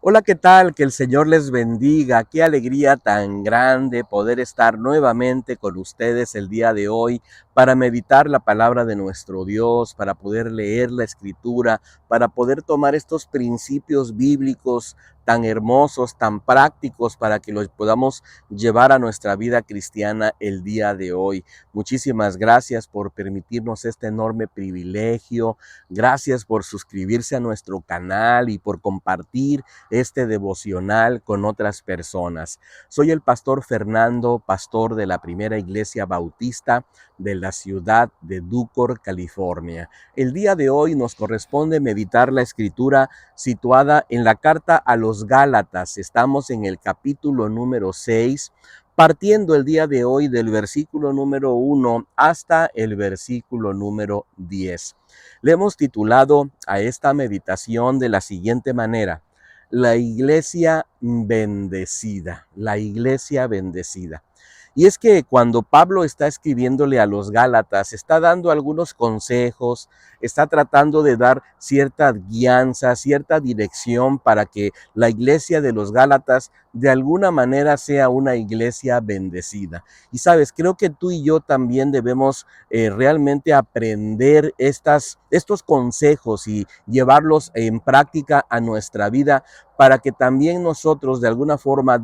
Hola, ¿qué tal? Que el Señor les bendiga. Qué alegría tan grande poder estar nuevamente con ustedes el día de hoy para meditar la palabra de nuestro Dios, para poder leer la Escritura, para poder tomar estos principios bíblicos tan hermosos, tan prácticos, para que los podamos llevar a nuestra vida cristiana el día de hoy. Muchísimas gracias por permitirnos este enorme privilegio. Gracias por suscribirse a nuestro canal y por compartir este devocional con otras personas. Soy el pastor Fernando, pastor de la Primera Iglesia Bautista de la ciudad de Ducor, California. El día de hoy nos corresponde meditar la escritura situada en la carta a los Gálatas. Estamos en el capítulo número 6, partiendo el día de hoy del versículo número 1 hasta el versículo número 10. Le hemos titulado a esta meditación de la siguiente manera: la iglesia bendecida, la iglesia bendecida. Y es que cuando Pablo está escribiéndole a los Gálatas, está dando algunos consejos, está tratando de dar cierta guianza, cierta dirección para que la iglesia de los Gálatas de alguna manera sea una iglesia bendecida. Y sabes, creo que tú y yo también debemos realmente aprender estos consejos y llevarlos en práctica a nuestra vida, para que también nosotros de alguna forma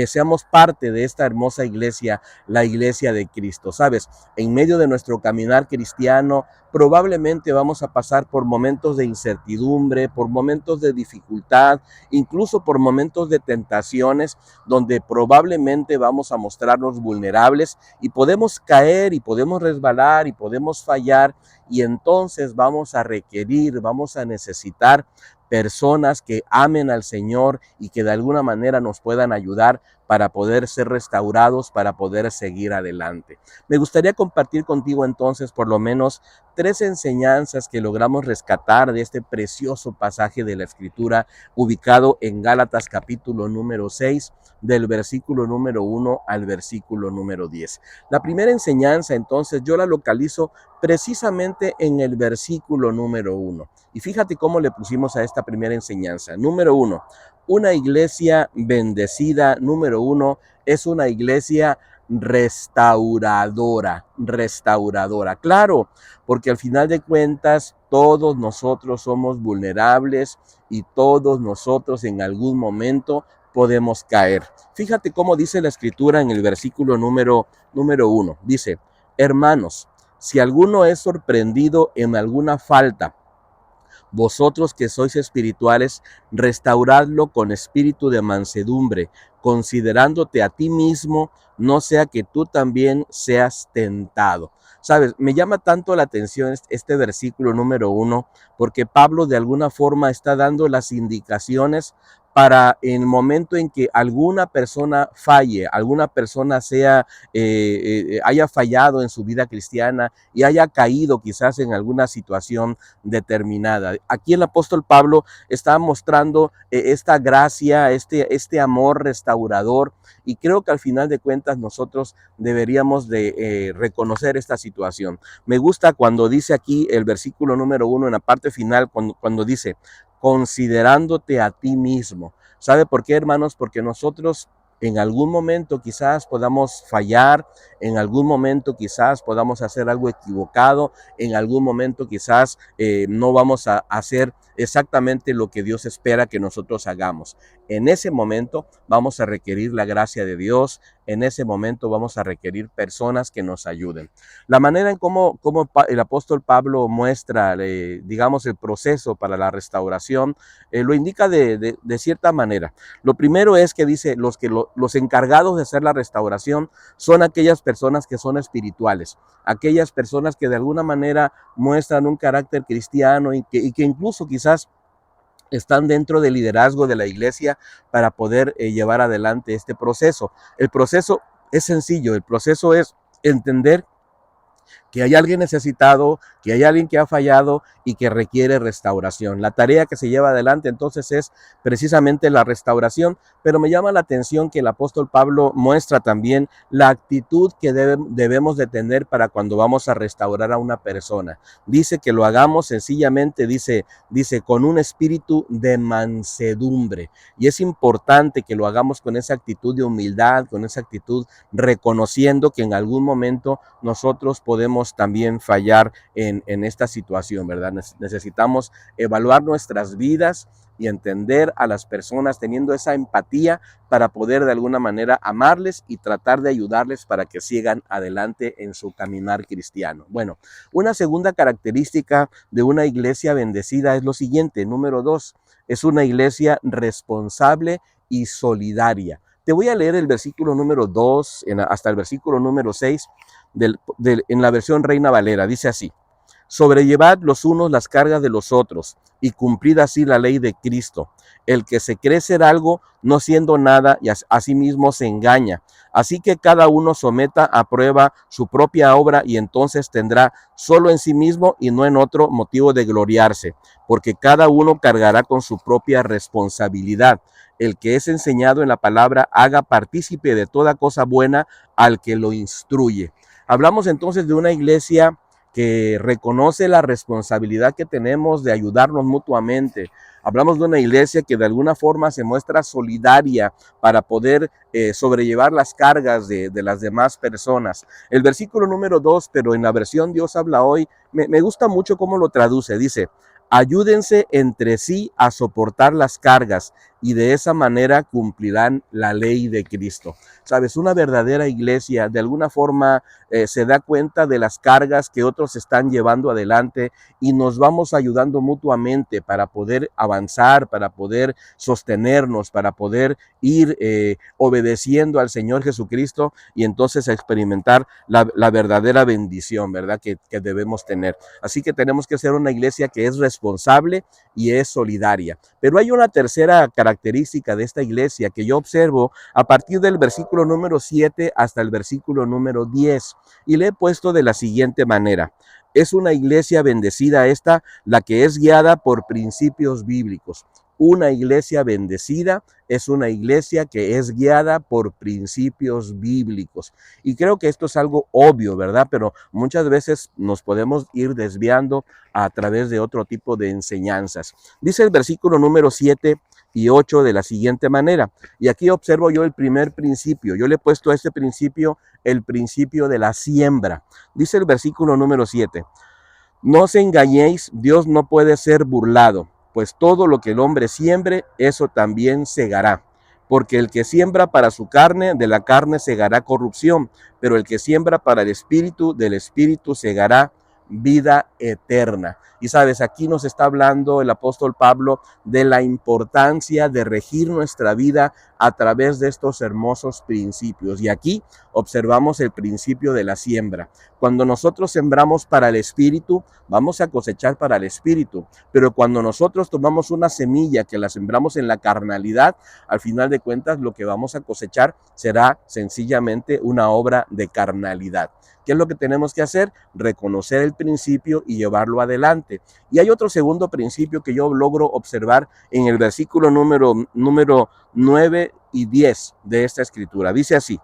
seamos parte de esta hermosa iglesia, la iglesia de Cristo. Sabes, en medio de nuestro caminar cristiano, probablemente vamos a pasar por momentos de incertidumbre, por momentos de dificultad, incluso por momentos de tentaciones, donde probablemente vamos a mostrarnos vulnerables y podemos caer y podemos resbalar y podemos fallar, y entonces vamos a necesitar personas que amen al Señor y que de alguna manera nos puedan ayudar para poder ser restaurados, para poder seguir adelante. Me gustaría compartir contigo entonces por lo menos 3 enseñanzas que logramos rescatar de este precioso pasaje de la Escritura ubicado en Gálatas capítulo número 6, del versículo número 1 al versículo número 10. La primera enseñanza entonces yo la localizo precisamente en el versículo número 1. Y fíjate cómo le pusimos a esta primera enseñanza. Número 1, una iglesia bendecida. Número 1, es una iglesia restauradora, restauradora. Claro, porque al final de cuentas todos nosotros somos vulnerables y todos nosotros en algún momento podemos caer. Fíjate cómo dice la escritura en el versículo número 1. Dice: hermanos, si alguno es sorprendido en alguna falta, vosotros que sois espirituales, restauradlo con espíritu de mansedumbre, considerándote a ti mismo, no sea que tú también seas tentado. Sabes, me llama tanto la atención este versículo número 1, porque Pablo de alguna forma está dando las indicaciones para en el momento en que alguna persona falle, alguna persona haya fallado en su vida cristiana y haya caído quizás en alguna situación determinada. Aquí el apóstol Pablo está mostrando esta gracia, este amor restaurador, y creo que al final de cuentas nosotros deberíamos de reconocer esta situación. Me gusta cuando dice aquí el versículo número 1 en la parte final, cuando dice: considerándote a ti mismo. ¿Sabe por qué, hermanos? Porque nosotros en algún momento quizás podamos fallar, en algún momento quizás podamos hacer algo equivocado, en algún momento quizás no vamos a hacer exactamente lo que Dios espera que nosotros hagamos. En ese momento vamos a requerir la gracia de Dios, en ese momento vamos a requerir personas que nos ayuden. La manera en cómo el apóstol Pablo muestra, digamos, el proceso para la restauración, lo indica de cierta manera. Lo primero es que dice, los encargados de hacer la restauración son aquellas personas que son espirituales, aquellas personas que de alguna manera muestran un carácter cristiano y que incluso quizás están dentro del liderazgo de la iglesia para poder llevar adelante este proceso. El proceso es sencillo, el proceso es entender que hay alguien necesitado, que hay alguien que ha fallado y que requiere restauración. La tarea que se lleva adelante entonces es precisamente la restauración, pero me llama la atención que el apóstol Pablo muestra también la actitud que debemos de tener para cuando vamos a restaurar a una persona. Dice que lo hagamos sencillamente, dice con un espíritu de mansedumbre. Y es importante que lo hagamos con esa actitud de humildad, con esa actitud reconociendo que en algún momento nosotros podemos también fallar en esta situación, ¿verdad? Necesitamos evaluar nuestras vidas y entender a las personas teniendo esa empatía para poder de alguna manera amarles y tratar de ayudarles para que sigan adelante en su caminar cristiano. Bueno, una segunda característica de una iglesia bendecida es lo siguiente, número 2, es una iglesia responsable y solidaria. Te voy a leer el versículo número 2 hasta el versículo número 6 en la versión Reina Valera. Dice así: sobrellevad los unos las cargas de los otros y cumplid así la ley de Cristo. El que se cree ser algo, no siendo nada, y a sí mismo se engaña. Así que cada uno someta a prueba su propia obra y entonces tendrá solo en sí mismo y no en otro motivo de gloriarse, porque cada uno cargará con su propia responsabilidad. El que es enseñado en la palabra haga partícipe de toda cosa buena al que lo instruye. Hablamos entonces de una iglesia que reconoce la responsabilidad que tenemos de ayudarnos mutuamente. Hablamos de una iglesia que de alguna forma se muestra solidaria para poder sobrellevar las cargas de las demás personas. El versículo número 2, pero en la versión Dios habla hoy, me gusta mucho cómo lo traduce. Dice: ayúdense entre sí a soportar las cargas y de esa manera cumplirán la ley de Cristo. Sabes, una verdadera iglesia de alguna forma se da cuenta de las cargas que otros están llevando adelante y nos vamos ayudando mutuamente para poder avanzar, para poder sostenernos, para poder ir obedeciendo al Señor Jesucristo y entonces experimentar la verdadera bendición, ¿verdad? Que debemos tener. Así que tenemos que ser una iglesia que es responsable y es solidaria. Pero hay una tercera característica de esta iglesia que yo observo a partir del versículo número 7 hasta el versículo número 10 y le he puesto de la siguiente manera: es una iglesia bendecida esta, la que es guiada por principios bíblicos. Una iglesia bendecida es una iglesia que es guiada por principios bíblicos. Y creo que esto es algo obvio, ¿verdad? Pero muchas veces nos podemos ir desviando a través de otro tipo de enseñanzas. Dice el versículo número 7 y 8 de la siguiente manera. Y aquí observo yo el primer principio. Yo le he puesto a este principio el principio de la siembra. Dice el versículo número 7. No os engañéis, Dios no puede ser burlado, pues todo lo que el hombre siembre, eso también segará. Porque el que siembra para su carne, de la carne segará corrupción, pero el que siembra para el espíritu, del espíritu segará vida eterna. Y sabes, aquí nos está hablando el apóstol Pablo de la importancia de regir nuestra vida a través de estos hermosos principios. Y aquí observamos el principio de la siembra. Cuando nosotros sembramos para el espíritu, vamos a cosechar para el espíritu. Pero cuando nosotros tomamos una semilla que la sembramos en la carnalidad, al final de cuentas lo que vamos a cosechar será sencillamente una obra de carnalidad. ¿Qué es lo que tenemos que hacer? Reconocer el principio y llevarlo adelante. Y hay otro segundo principio que yo logro observar en el versículo número 9 y 10 de esta escritura. Dice así: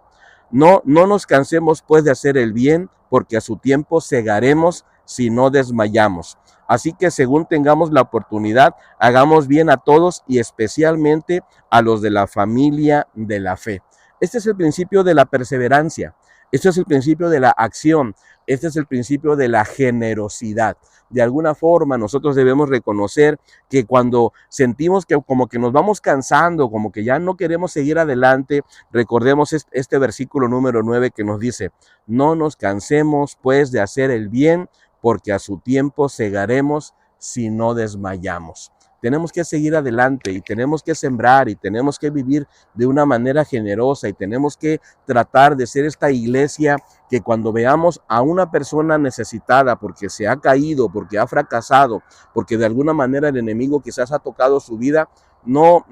no nos cansemos pues de hacer el bien, porque a su tiempo segaremos si no desmayamos. Así que según tengamos la oportunidad, hagamos bien a todos y especialmente a los de la familia de la fe. Este es el principio de la perseverancia. Este es el principio de la acción. Este es el principio de la generosidad. De alguna forma nosotros debemos reconocer que cuando sentimos que como que nos vamos cansando, como que ya no queremos seguir adelante, recordemos este versículo número 9 que nos dice: no nos cansemos pues de hacer el bien, porque a su tiempo segaremos si no desmayamos. Tenemos que seguir adelante y tenemos que sembrar y tenemos que vivir de una manera generosa y tenemos que tratar de ser esta iglesia que cuando veamos a una persona necesitada porque se ha caído, porque ha fracasado, porque de alguna manera el enemigo quizás ha tocado su vida, no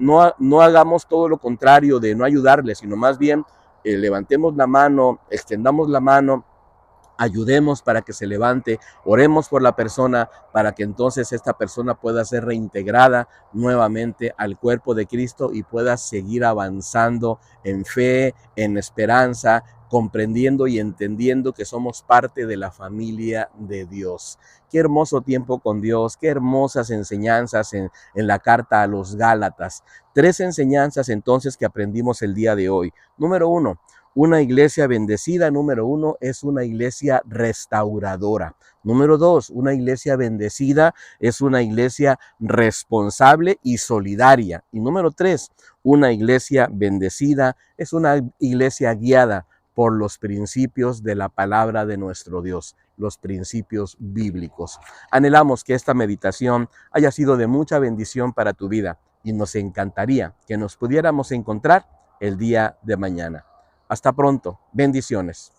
hagamos todo lo contrario de no ayudarle, sino más bien levantemos la mano, extendamos la mano, Ayudemos para que se levante, oremos por la persona para que entonces esta persona pueda ser reintegrada nuevamente al cuerpo de Cristo y pueda seguir avanzando en fe, en esperanza, comprendiendo y entendiendo que somos parte de la familia de Dios. Qué hermoso tiempo con Dios, qué hermosas enseñanzas en la carta a los Gálatas. 3 enseñanzas entonces que aprendimos el día de hoy. Número 1, una iglesia bendecida, número 1, es una iglesia restauradora. Número 2, una iglesia bendecida es una iglesia responsable y solidaria. Y número 3, una iglesia bendecida es una iglesia guiada por los principios de la palabra de nuestro Dios, los principios bíblicos. Anhelamos que esta meditación haya sido de mucha bendición para tu vida y nos encantaría que nos pudiéramos encontrar el día de mañana. Hasta pronto. Bendiciones.